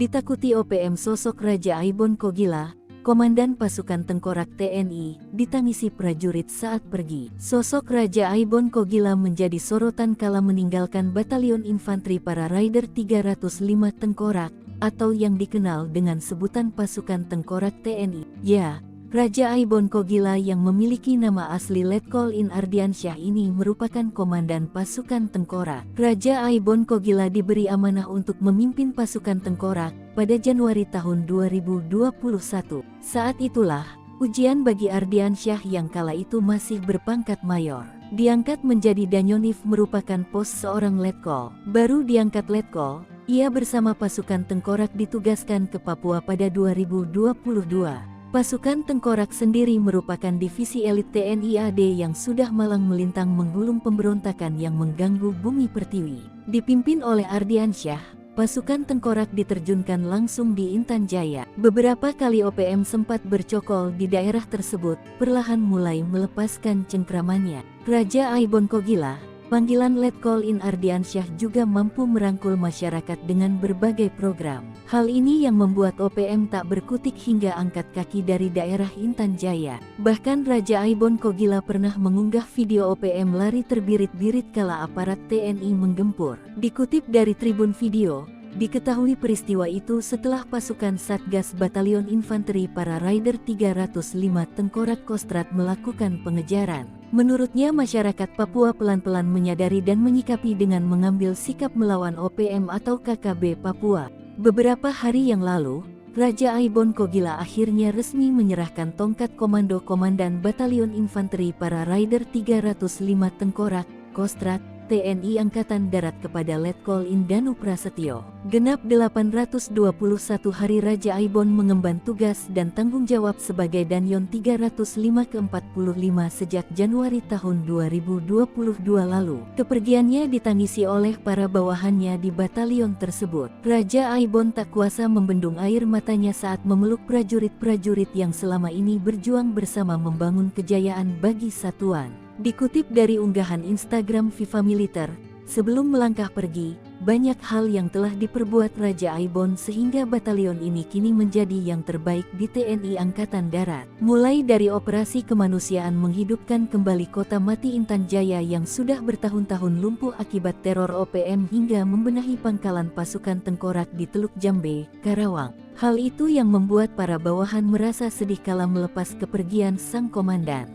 Ditakuti OPM sosok Raja Aibon Kogila, Komandan Pasukan Tengkorak TNI, ditangisi prajurit saat pergi. Sosok Raja Aibon Kogila menjadi sorotan kala meninggalkan Batalion Infanteri Para Rider 305 Tengkorak, atau yang dikenal dengan sebutan Pasukan Tengkorak TNI. Ya, Raja Aibon Kogila yang memiliki nama asli Letkol In Ardiansyah ini merupakan komandan pasukan Tengkorak. Raja Aibon Kogila diberi amanah untuk memimpin pasukan Tengkorak pada Januari tahun 2021. Saat itulah, ujian bagi Ardiansyah yang kala itu masih berpangkat mayor. Diangkat menjadi Danionif merupakan pos seorang Letkol. Baru diangkat Letkol, ia bersama pasukan Tengkorak ditugaskan ke Papua pada 2022. Pasukan Tengkorak sendiri merupakan divisi elit TNI AD yang sudah malang melintang menggulung pemberontakan yang mengganggu bumi pertiwi. Dipimpin oleh Ardiansyah, pasukan Tengkorak diterjunkan langsung di Intan Jaya. Beberapa kali OPM sempat bercokol di daerah tersebut, perlahan mulai melepaskan cengkramannya. Raja Aibon Kogila, panggilan Letkol In Ardiansyah, juga mampu merangkul masyarakat dengan berbagai program. Hal ini yang membuat OPM tak berkutik hingga angkat kaki dari daerah Intan Jaya. Bahkan Raja Aibon Kogila pernah mengunggah video OPM lari terbirit-birit kala aparat TNI menggempur. Dikutip dari Tribun Video, diketahui peristiwa itu setelah pasukan Satgas Batalion Infanteri Para Rider 305 Tengkorak Kostrad melakukan pengejaran. Menurutnya masyarakat Papua pelan-pelan menyadari dan menyikapi dengan mengambil sikap melawan OPM atau KKB Papua. Beberapa hari yang lalu, Raja Aibon Kogila akhirnya resmi menyerahkan tongkat komando Komandan Batalion Infanteri Para Rider 305 Tengkorak Kostrad TNI Angkatan Darat kepada Letkol In Danu Prasetyo. Genap 821 hari Raja Aibon mengemban tugas dan tanggung jawab sebagai Danyon 305 ke-45 sejak Januari tahun 2022 lalu. Kepergiannya ditangisi oleh para bawahannya di batalion tersebut. Raja Aibon tak kuasa membendung air matanya saat memeluk prajurit-prajurit yang selama ini berjuang bersama membangun kejayaan bagi satuan. Dikutip dari unggahan Instagram Viva Militer, sebelum melangkah pergi, banyak hal yang telah diperbuat Raja Aibon sehingga batalion ini kini menjadi yang terbaik di TNI Angkatan Darat. Mulai dari operasi kemanusiaan menghidupkan kembali kota mati Intan Jaya yang sudah bertahun-tahun lumpuh akibat teror OPM hingga membenahi pangkalan pasukan Tengkorak di Teluk Jambe, Karawang. Hal itu yang membuat para bawahan merasa sedih kala melepas kepergian sang komandan.